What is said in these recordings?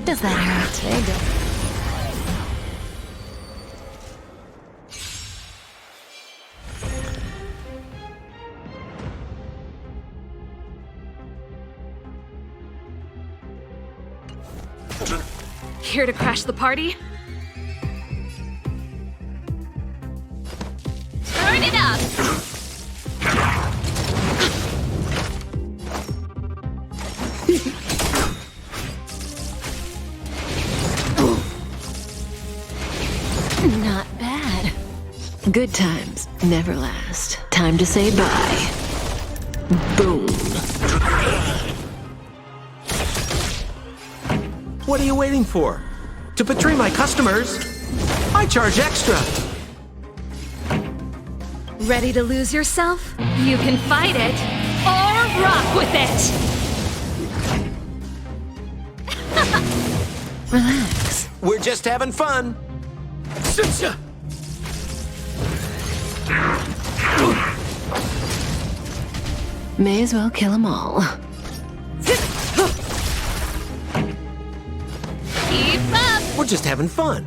Does that hurt? There you go. Here to crash the party? Turn it up! Not bad. Good times never last. Time to say bye. Boom. What are you waiting for? To betray my customers? I charge extra. Ready to lose yourself? You can fight it, or rock with it! Relax. We're just having fun. May as well kill them all. Keep up! We're just having fun.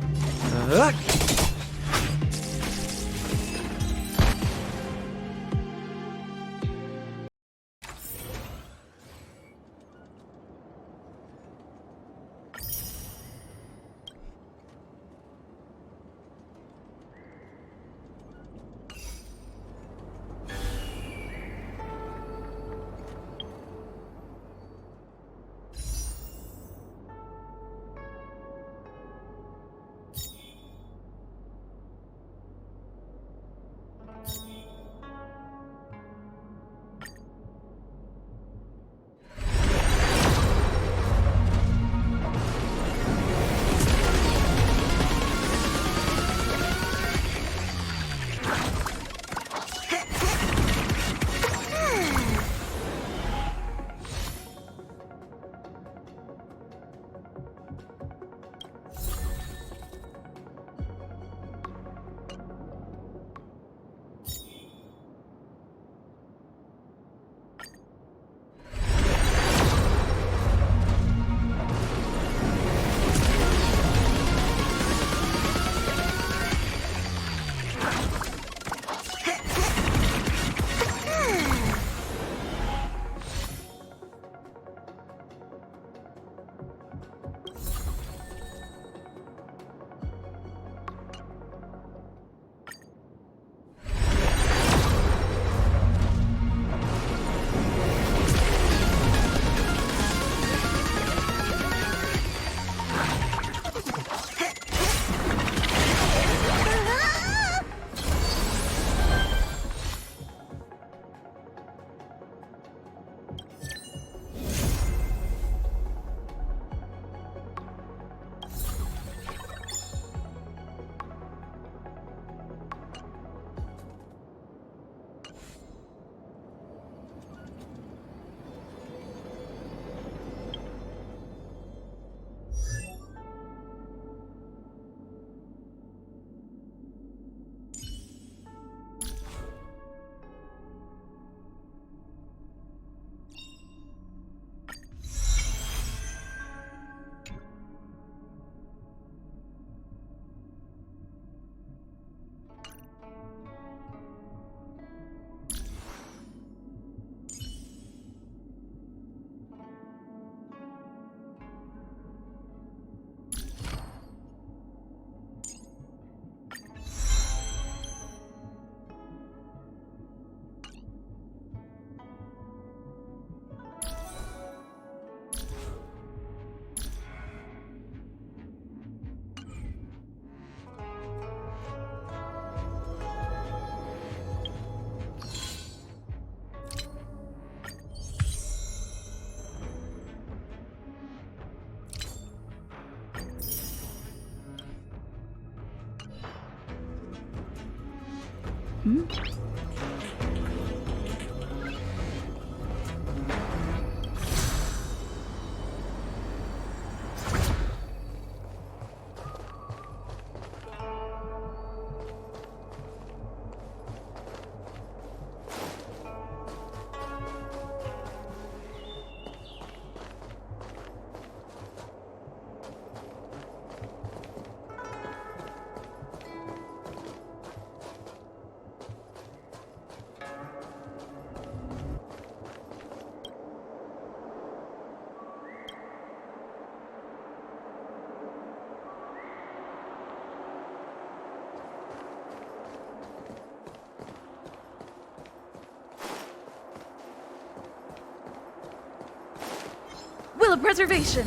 Will of preservation.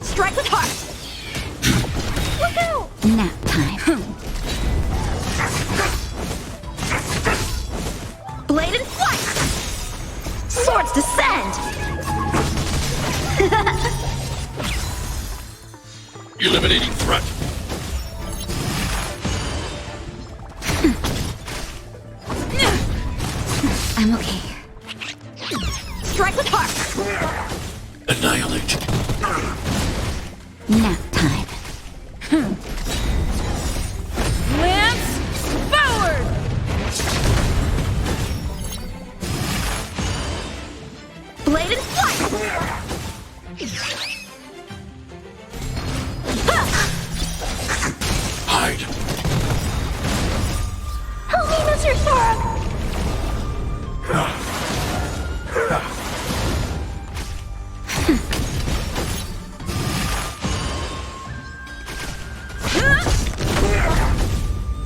Strike with heart. Look out! Nap time. Blade and flight. Swords descend. Eliminating threat. I'm okay. Strike with heart. Annihilate. Nap time. Lance forward. Blade and flight. Hide. Help me, Mr. Sora.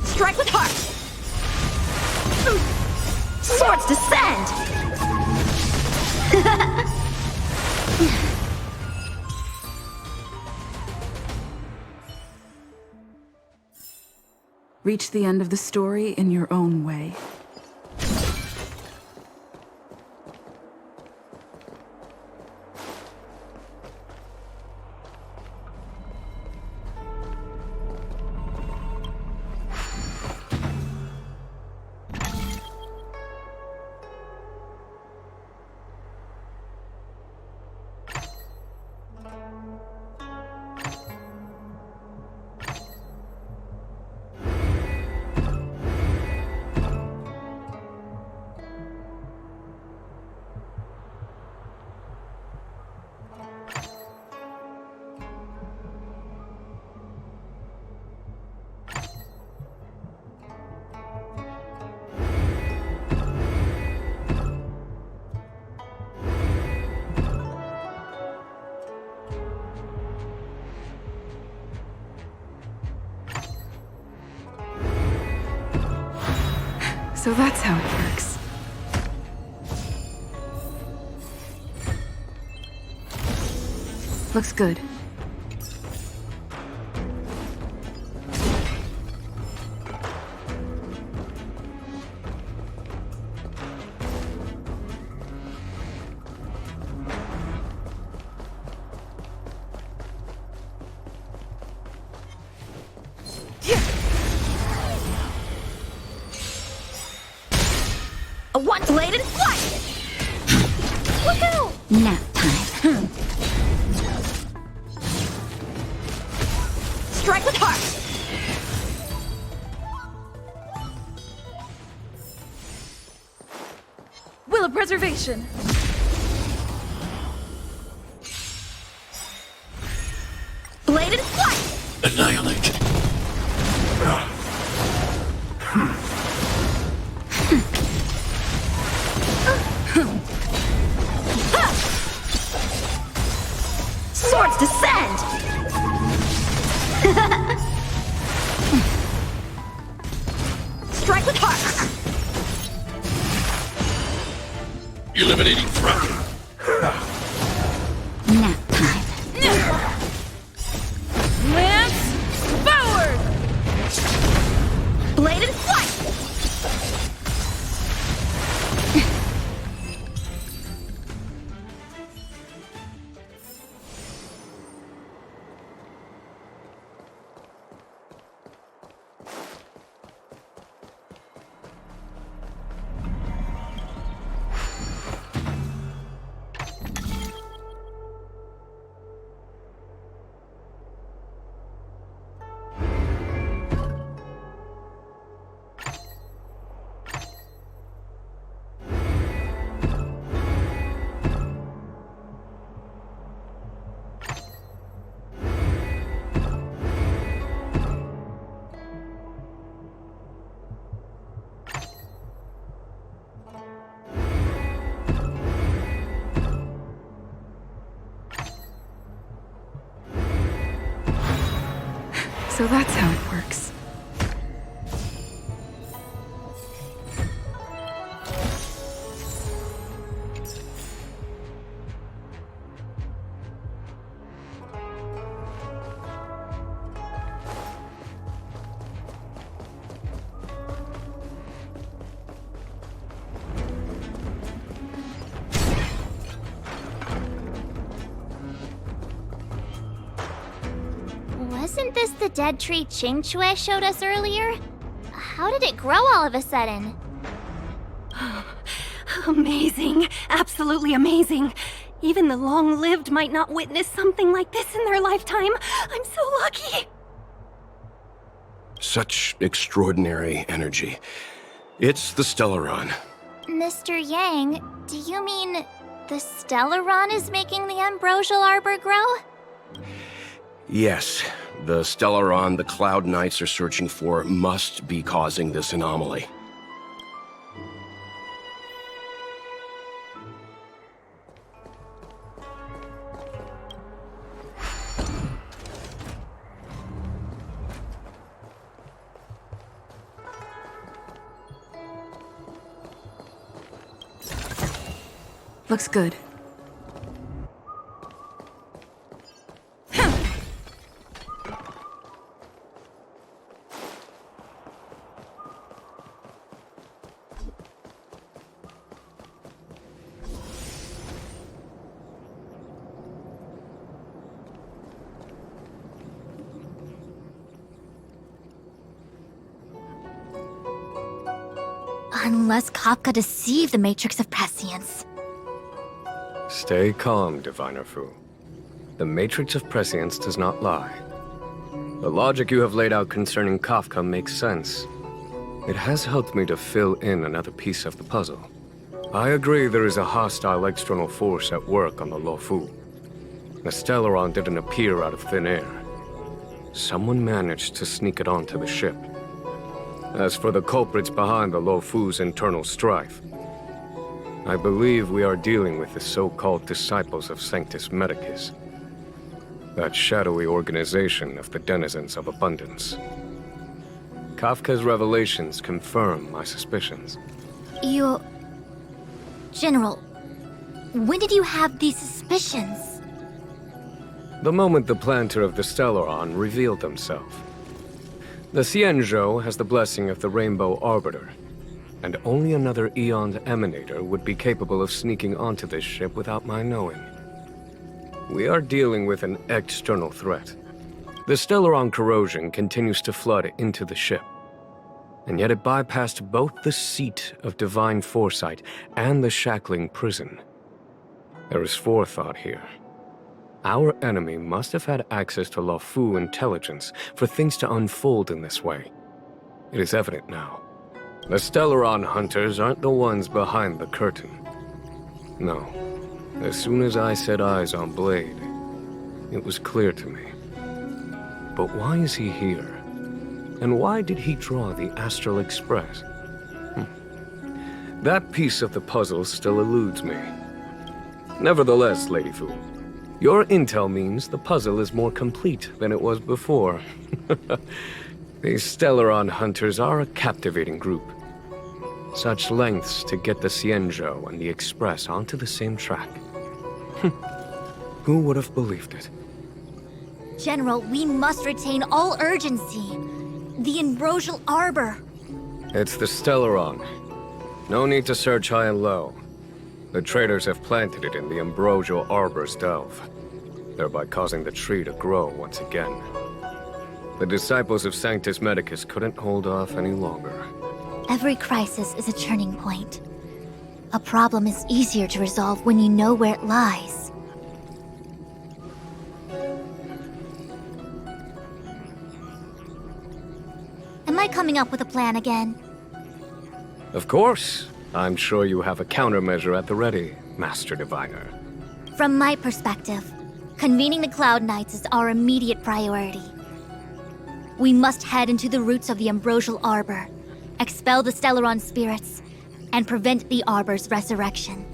Strike with heart. Swords descend. Reach the end of the story in your own way. So that's how it works. Looks good. A one-bladed flight. Look out! Nap time. Strike with heart. Will of preservation. Blade and flight. Annihilate. Swords descend. Strike with heart. Eliminating threat. Nap time. Lance forward. Blade and flight. So that's how it works. Wasn't this the dead tree Qingque showed us earlier? How did it grow all of a sudden? Amazing. Absolutely amazing. Even the long-lived might not witness something like this in their lifetime. I'm so lucky. Such extraordinary energy. It's the Stellaron. Mr. Yang, do you mean the Stellaron is making the ambrosial arbor grow? Yes, the Stellaron the Cloud Knights are searching for must be causing this anomaly. Looks good. Unless Kafka deceived the Matrix of Prescience. Stay calm, Diviner Fu. The Matrix of Prescience does not lie. The logic you have laid out concerning Kafka makes sense. It has helped me to fill in another piece of the puzzle. I agree there is a hostile external force at work on the Luofu. The Stellaron didn't appear out of thin air. Someone managed to sneak it onto the ship. As for the culprits behind the Luofu's internal strife, I believe we are dealing with the so-called disciples of Sanctus Medicus. That shadowy organization of the denizens of abundance. Kafka's revelations confirm my suspicions. General, when did you have these suspicions? The moment the planter of the Stellaron revealed himself. The Xianzhou has the blessing of the Rainbow Arbiter, and only another Eon's Emanator would be capable of sneaking onto this ship without my knowing. We are dealing with an external threat. The Stellaron corrosion continues to flood into the ship, and yet it bypassed both the seat of divine foresight and the shackling prison. There is forethought here. Our enemy must have had access to Luofu intelligence for things to unfold in this way. It is evident now. The Stellaron hunters aren't the ones behind the curtain. No. As soon as I set eyes on Blade, it was clear to me. But why is he here? And why did he draw the Astral Express? That piece of the puzzle still eludes me. Nevertheless, Lady Fu, your intel means the puzzle is more complete than it was before. These Stellaron hunters are a captivating group. Such lengths to get the Xianzhou and the Express onto the same track. Who would have believed it? General, we must retain all urgency. The ambrosial arbor. It's the Stellaron. No need to search high and low. The traders have planted it in the ambrosial arbor's delve, thereby causing the tree to grow once again. The disciples of Sanctus Medicus couldn't hold off any longer. Every crisis is a turning point. A problem is easier to resolve when you know where it lies. Am I coming up with a plan again? Of course. I'm sure you have a countermeasure at the ready, Master Diviner. From my perspective, convening the Cloud Knights is our immediate priority. We must head into the roots of the ambrosial arbor, expel the Stellaron spirits, and prevent the arbor's resurrection.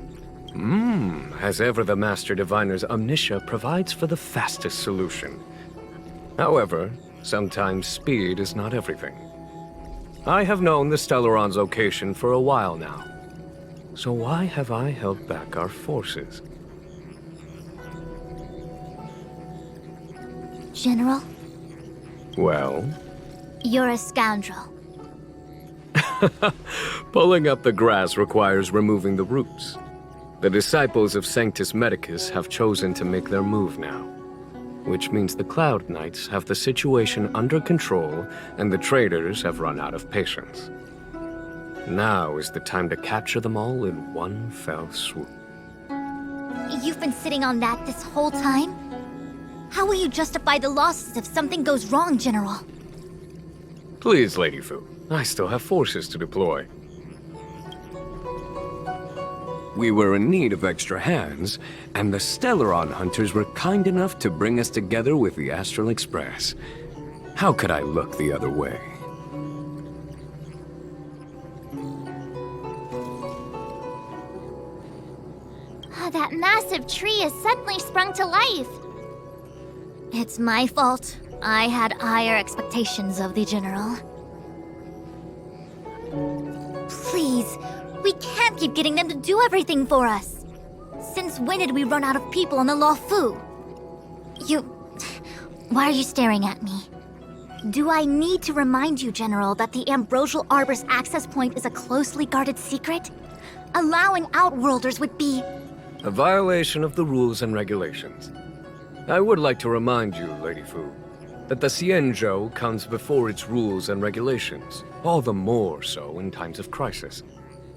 As ever, the Master Diviner's omniscia provides for the fastest solution. However, sometimes speed is not everything. I have known the Stellaron's location for a while now. So why have I held back our forces? General, Well? you're a scoundrel. Pulling up the grass requires removing the roots. The disciples of Sanctus Medicus have chosen to make their move now, which means the Cloud Knights have the situation under control and the traitors have run out of patience. Now is the time to capture them all in one fell swoop. You've been sitting on that this whole time? How will you justify the losses if something goes wrong, General? Please, Lady Fu, I still have forces to deploy. We were in need of extra hands, and the Stellaron hunters were kind enough to bring us together with the Astral Express. How could I look the other way? That massive tree has suddenly sprung to life. It's my fault. I had higher expectations of the General. Please, we can't keep getting them to do everything for us. Since when did we run out of people on the Law Fu? Why are you staring at me? Do I need to remind you, General, that the Ambrosial Arbor's access point is a closely guarded secret? Allowing Outworlders would be... A violation of the rules and regulations. I would like to remind you, Lady Fu, that the Xianzhou comes before its rules and regulations, all the more so in times of crisis.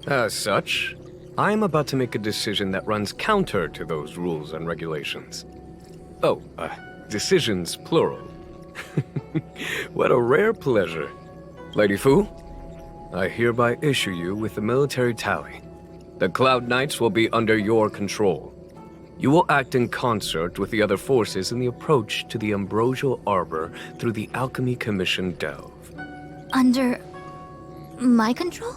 As such, I am about to make a decision that runs counter to those rules and regulations. Oh, decisions plural. What a rare pleasure. Lady Fu, I hereby issue you with the military tally. The Cloud Knights will be under your control. You will act in concert with the other forces in the approach to the Ambrosial Arbor through the Alchemy Commission Delve. Under... my control?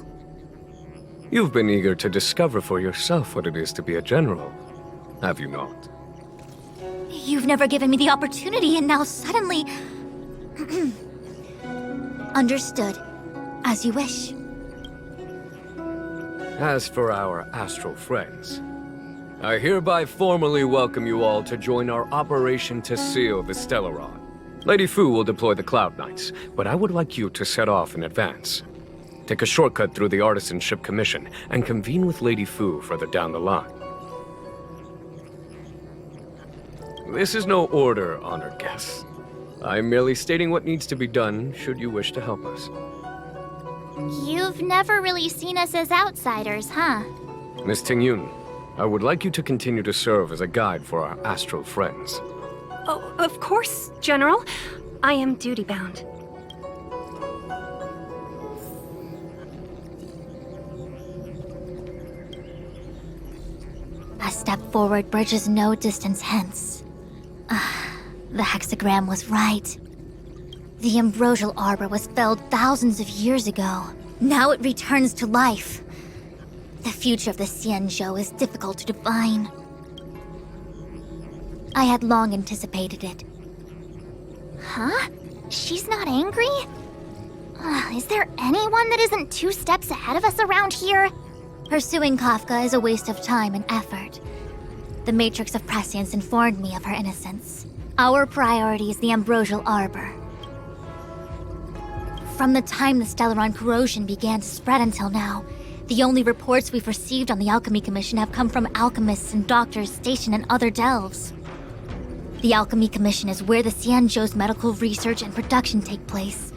You've been eager to discover for yourself what it is to be a general, have you not? You've never given me the opportunity, and now suddenly... Understood. As you wish. As for our astral friends, I hereby formally welcome you all to join our operation to seal the Stellaron. Lady Fu will deploy the Cloud Knights, but I would like you to set off in advance. Take a shortcut through the Artisanship Commission and convene with Lady Fu further down the line. This is no order, honored guests. I'm merely stating what needs to be done should you wish to help us. You've never really seen us as outsiders, huh? Miss Tingyun, I would like you to continue to serve as a guide for our astral friends. Oh, of course, General. I am duty-bound. A step forward bridges no distance hence. The hexagram was right. The Ambrosial Arbor was felled thousands of years ago. Now it returns to life. The future of the Xianzhou is difficult to define. I had long anticipated it. Huh? She's not angry? Is there anyone that isn't 2 steps ahead of us around here? Pursuing Kafka is a waste of time and effort. The Matrix of Prescience informed me of her innocence. Our priority is the Ambrosial Arbor. From the time the Stellaron corrosion began to spread until now, the only reports we've received on the Alchemy Commission have come from alchemists and doctors stationed in other delves. The Alchemy Commission is where the Xianzhou's medical research and production take place.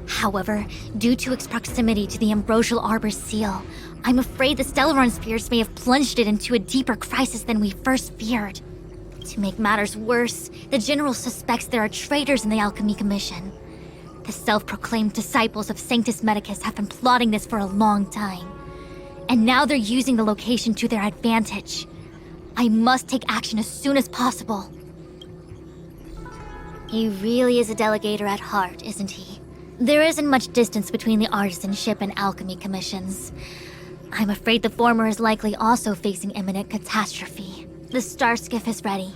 However, due to its proximity to the Ambrosial Arbor's seal, I'm afraid the Stellaron spirits may have plunged it into a deeper crisis than we first feared. To make matters worse, the General suspects there are traitors in the Alchemy Commission. The self-proclaimed disciples of Sanctus Medicus have been plotting this for a long time. And now they're using the location to their advantage. I must take action as soon as possible. He really is a delegator at heart, isn't he? There isn't much distance between the Artisanship and Alchemy Commissions. I'm afraid the former is likely also facing imminent catastrophe. The star skiff is ready.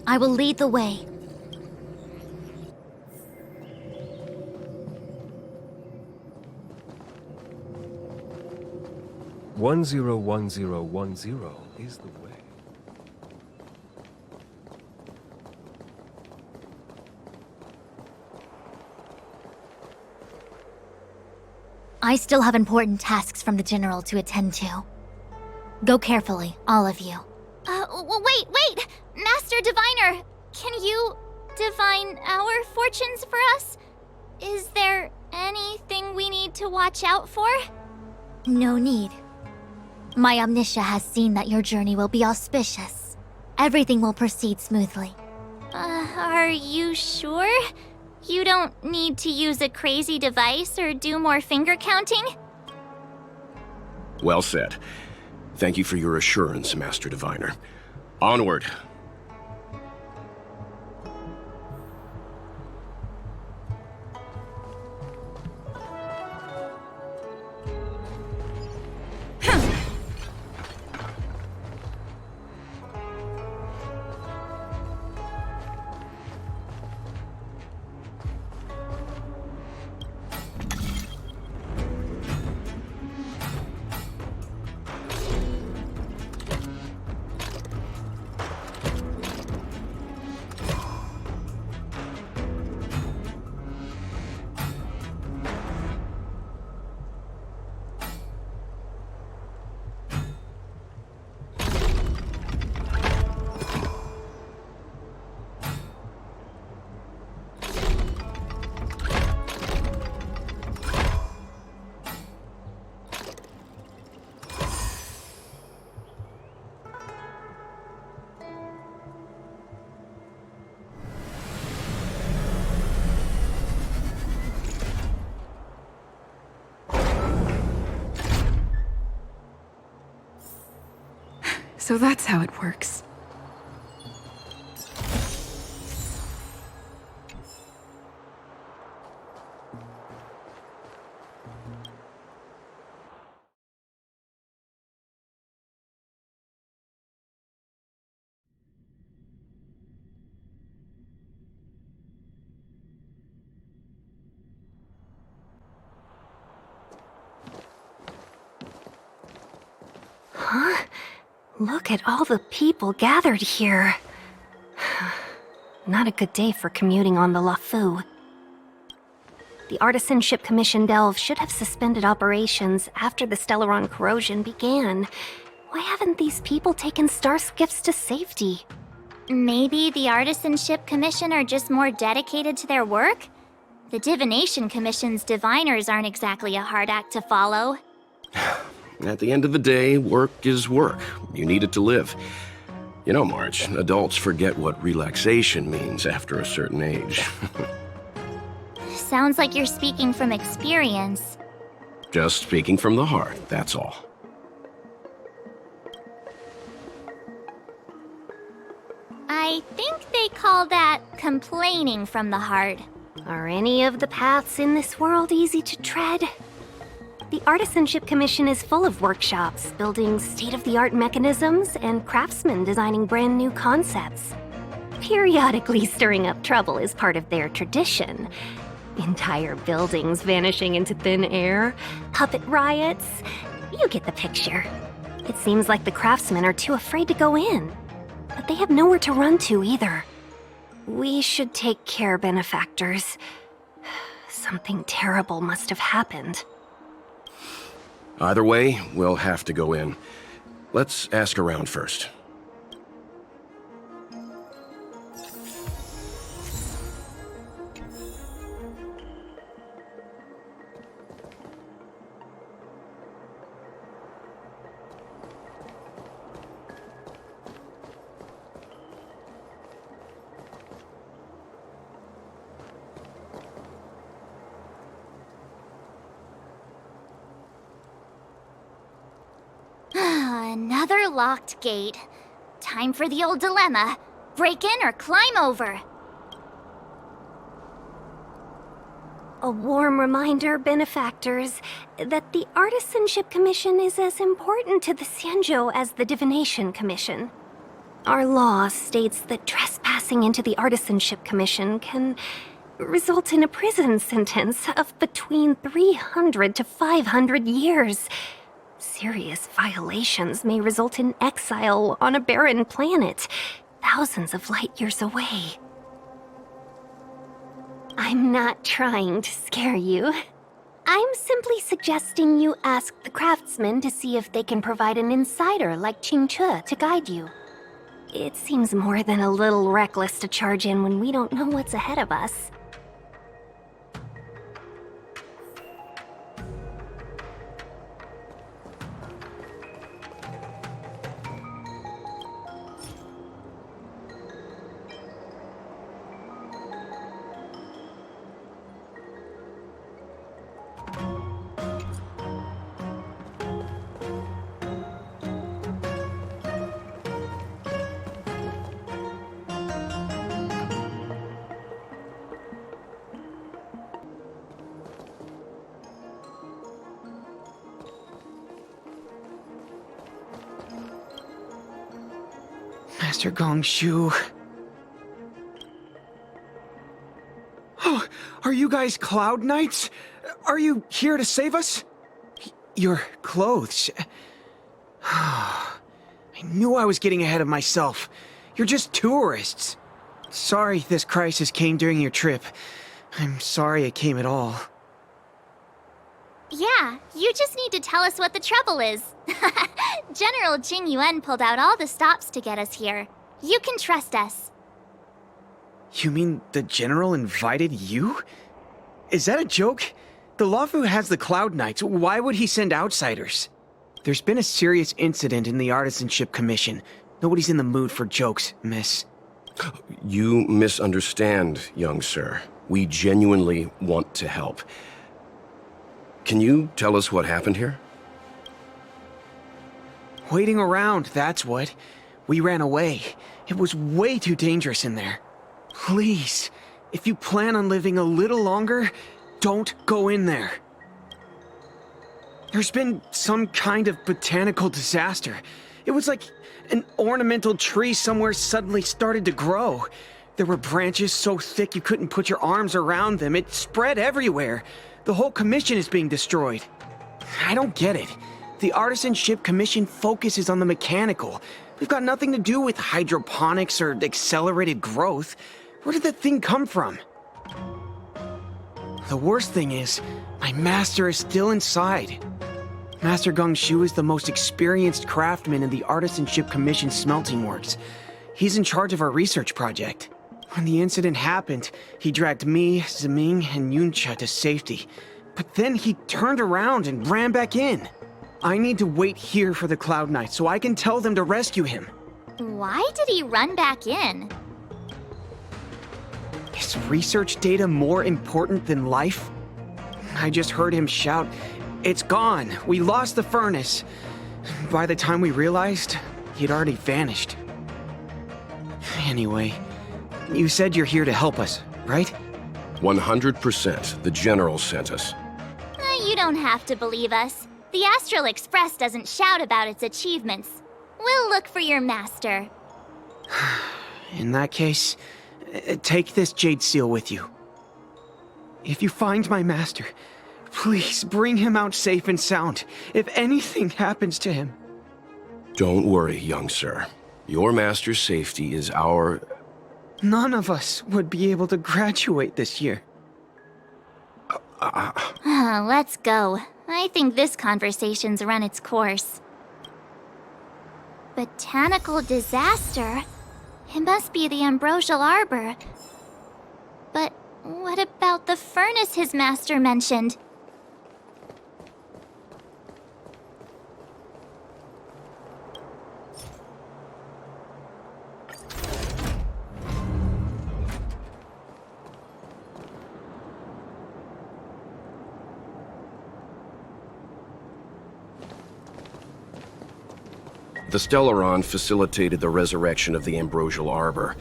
I will lead the way. 101010 is the way. I still have important tasks from the General to attend to. Go carefully, all of you. Wait! Master Diviner, can you divine our fortunes for us? Is there anything we need to watch out for? No need. My Omniscia has seen that your journey will be auspicious. Everything will proceed smoothly. Are you sure? You don't need to use a crazy device or do more finger counting? Well said. Thank you for your assurance, Master Diviner. Onward. So that's how it works. Huh? Look at all the people gathered here. Not a good day for commuting on the LaFu. The Artisanship Commission Delve should have suspended operations after the Stellaron corrosion began. Why haven't these people taken star skiffs to safety? Maybe the Artisanship Commission are just more dedicated to their work? The Divination Commission's diviners aren't exactly a hard act to follow. At the end of the day, work is work. You need it to live. You know, Marge, adults forget what relaxation means after a certain age. Sounds like you're speaking from experience. Just speaking from the heart, that's all. I think they call that complaining from the heart. Are any of the paths in this world easy to tread? The Artisanship Commission is full of workshops, building state-of-the-art mechanisms, and craftsmen designing brand new concepts. Periodically stirring up trouble is part of their tradition. Entire buildings vanishing into thin air, puppet riots. You get the picture. It seems like the craftsmen are too afraid to go in. But they have nowhere to run to either. We should take care, benefactors. Something terrible must have happened. Either way, we'll have to go in. Let's ask around first. Another locked gate. Time for the old dilemma. Break in or climb over? A warm reminder, benefactors, that the Artisanship Commission is as important to the Xianzhou as the Divination Commission. Our law states that trespassing into the Artisanship Commission can result in a prison sentence of between 300 to 500 years. Serious violations may result in exile on a barren planet, thousands of light years away. I'm not trying to scare you. I'm simply suggesting you ask the craftsmen to see if they can provide an insider like Qingche to guide you. It seems more than a little reckless to charge in when we don't know what's ahead of us. Master Gongshu. Oh, are you guys Cloud Knights? Are you here to save us? Your clothes. I knew I was getting ahead of myself. You're just tourists. Sorry this crisis came during your trip. I'm sorry it came at all. Yeah, you just need to tell us what the trouble is. General Jing Yuan pulled out all the stops to get us here. You can trust us. You mean the General invited you? Is that a joke? The Luofu has the Cloud Knights. Why would he send outsiders? There's been a serious incident in the Artisanship Commission. Nobody's in the mood for jokes, miss. You misunderstand, young sir. We genuinely want to help. Can you tell us what happened here? Waiting around, that's what. We ran away. It was way too dangerous in there. Please, if you plan on living a little longer, don't go in there. There's been some kind of botanical disaster. It was like an ornamental tree somewhere suddenly started to grow. There were branches so thick you couldn't put your arms around them. It spread everywhere. The whole commission is being destroyed. I don't get it. The Artisanship Commission focuses on the mechanical. We've got nothing to do with hydroponics or accelerated growth. Where did that thing come from? The worst thing is, my master is still inside. Master Gongshu is the most experienced craftsman in the Artisanship Commission smelting works. He's in charge of our research project. When the incident happened, he dragged me, Zeming, and Yuncha to safety. But then he turned around and ran back in. I need to wait here for the Cloud Knight so I can tell them to rescue him. Why did he run back in? Is research data more important than life? I just heard him shout, "It's gone! We lost the furnace!" By the time we realized, he'd already vanished. Anyway, you said you're here to help us, right? 100%. The General sent us. You don't have to believe us. The Astral Express doesn't shout about its achievements. We'll look for your master. In that case, take this jade seal with you. If you find my master, please bring him out safe and sound, if anything happens to him. Don't worry, young sir. Your master's safety is our... None of us would be able to graduate this year. Let's go. I think this conversation's run its course. Botanical disaster? It must be the Ambrosial Arbor. But what about the furnace his master mentioned? The Stellaron facilitated the resurrection of the Ambrosial Arbor.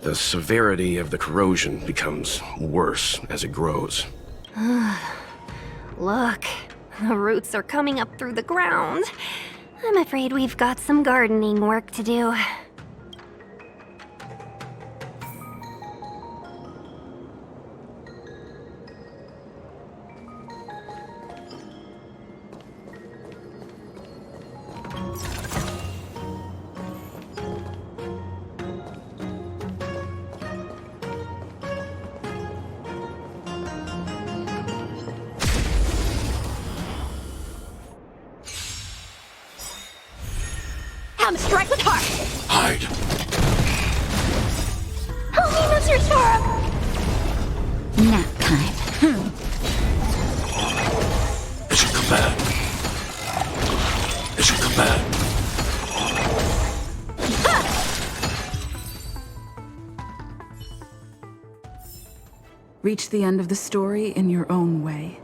The severity of the corrosion becomes worse as it grows. Look, the roots are coming up through the ground. I'm afraid we've got some gardening work to do. Strike with heart! Hide. Help me, Mr. Sora! Nap time. It's your command. It's your command. Reach the end of the story in your own way.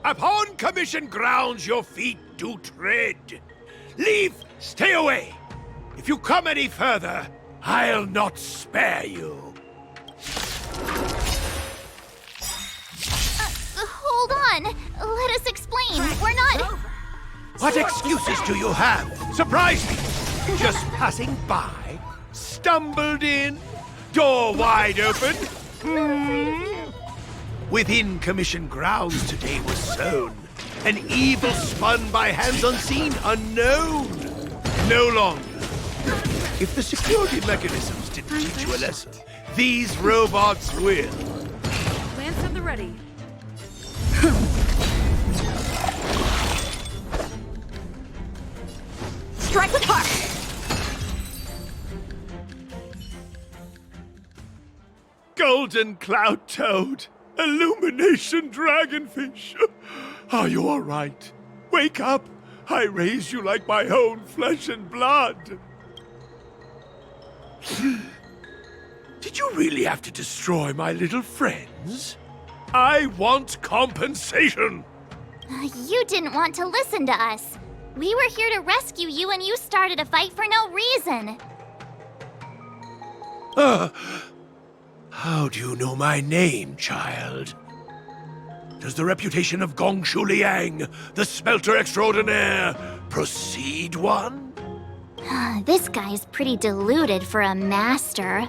Upon commission grounds your feet do tread. Leave, stay away. If you come any further, I'll not spare you. Hold on. Let us explain. We're not... What excuses do you have? Surprise me. Just passing by, stumbled in, door wide open. Within commission grounds today was sown an evil spun by hands unseen, unknown. No longer. If the security mechanisms didn't teach you a lesson, these robots will. Lance at the ready. Strike with heart! Golden cloud toad, illumination dragonfish. Are you all right? Wake up. I raised you like my own flesh and blood. Did you really have to destroy my little friends? I want compensation. You didn't want to listen to us. We were here to rescue you and you started a fight for no reason. How do you know my name, child? Does the reputation of Gongshu Liang, the smelter extraordinaire, precede one? This guy's pretty deluded for a master.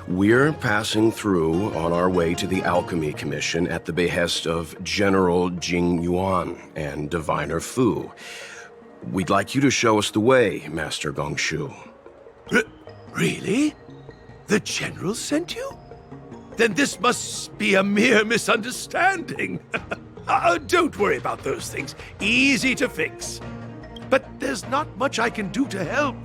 We're passing through on our way to the Alchemy Commission at the behest of General Jing Yuan and Diviner Fu. We'd like you to show us the way, Master Gongshu. Really? The General sent you? Then this must be a mere misunderstanding. Don't worry about those things. Easy to fix. But there's not much I can do to help.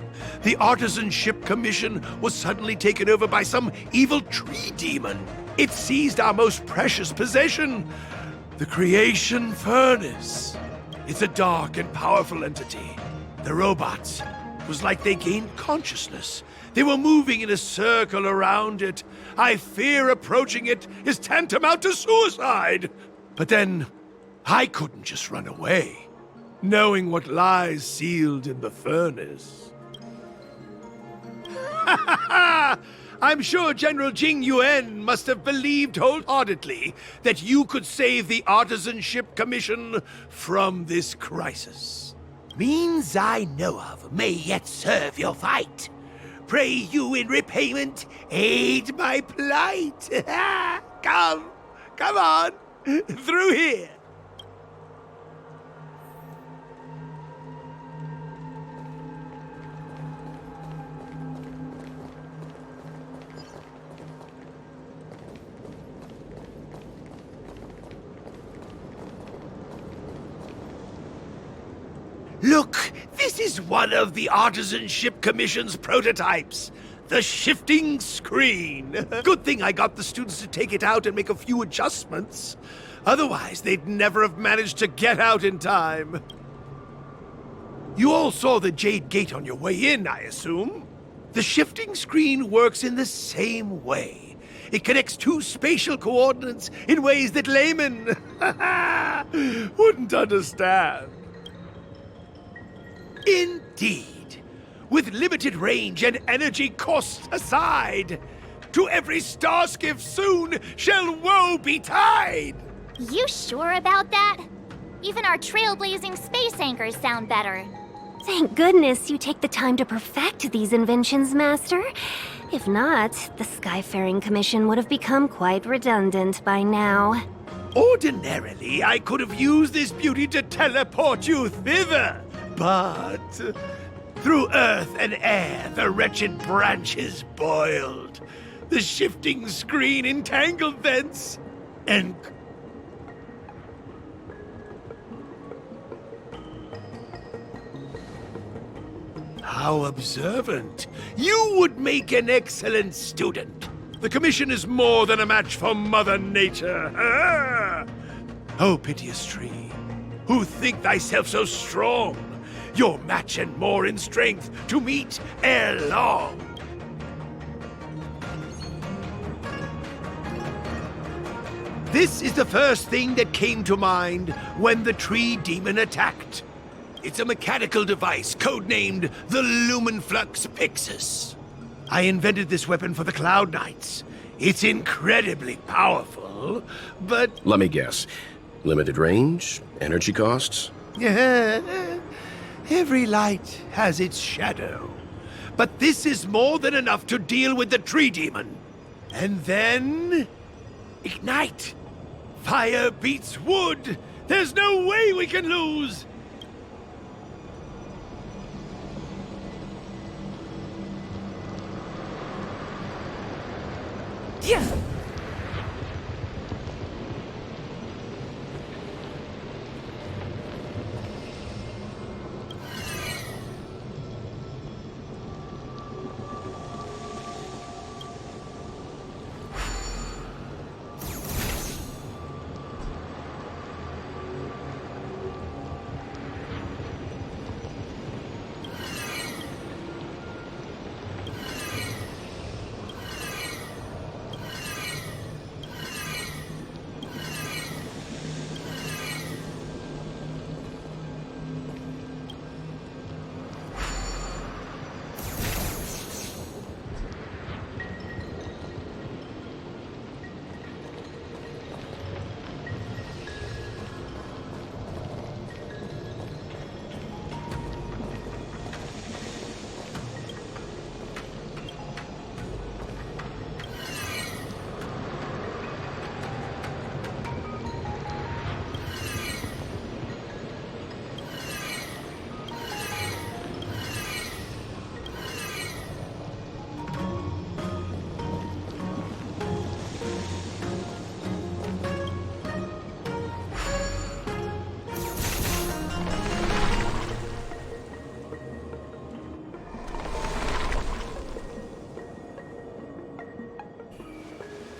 The Artisanship Commission was suddenly taken over by some evil tree demon. It seized our most precious possession, the Creation Furnace. It's a dark and powerful entity. The robots, it was like they gained consciousness. They were moving in a circle around it. I fear approaching it is tantamount to suicide. But then, I couldn't just run away, knowing what lies sealed in the furnace. I'm sure General Jing Yuan must have believed wholeheartedly that you could save the Artisanship Commission from this crisis. Means I know of may yet serve your fight. Pray you in repayment aid my plight. Come on, through here. Look, this is one of the Artisanship Commission's prototypes. The shifting screen. Good thing I got the students to take it out and make a few adjustments. Otherwise, they'd never have managed to get out in time. You all saw the Jade Gate on your way in, I assume? The shifting screen works in the same way. It connects two spatial coordinates in ways that laymen wouldn't understand. Indeed. With limited range and energy costs aside, to every star skiff soon shall woe betide! You sure about that? Even our trailblazing space anchors sound better. Thank goodness you take the time to perfect these inventions, Master. If not, the Skyfaring Commission would have become quite redundant by now. Ordinarily, I could have used this beauty to teleport you thither. But through earth and air, the wretched branches boiled. The shifting screen entangled thence. And... How observant. You would make an excellent student. The Commission is more than a match for Mother Nature. Ah! Oh, piteous tree, who think thyself so strong, your match and more in strength to meet ere long. This is the first thing that came to mind when the tree demon attacked. It's a mechanical device codenamed the Lumenflux Pixis. I invented this weapon for the Cloud Knights. It's incredibly powerful, but... Let me guess. Limited range? Energy costs? Every light has its shadow. But this is more than enough to deal with the tree demon. And then... ignite! Fire beats wood! There's no way we can lose! Yeah!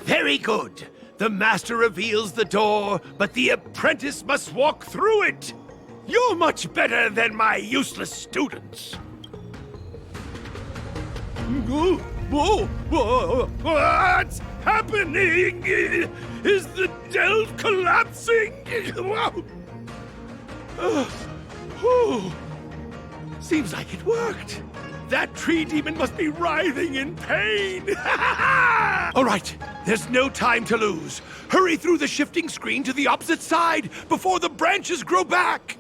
Very good. The master reveals the door, but the apprentice must walk through it. You're much better than my useless students. What's happening? Is the delve collapsing? Seems like it worked. That tree demon must be writhing in pain. All right, there's no time to lose. Hurry through the shifting screen to the opposite side before the branches grow back.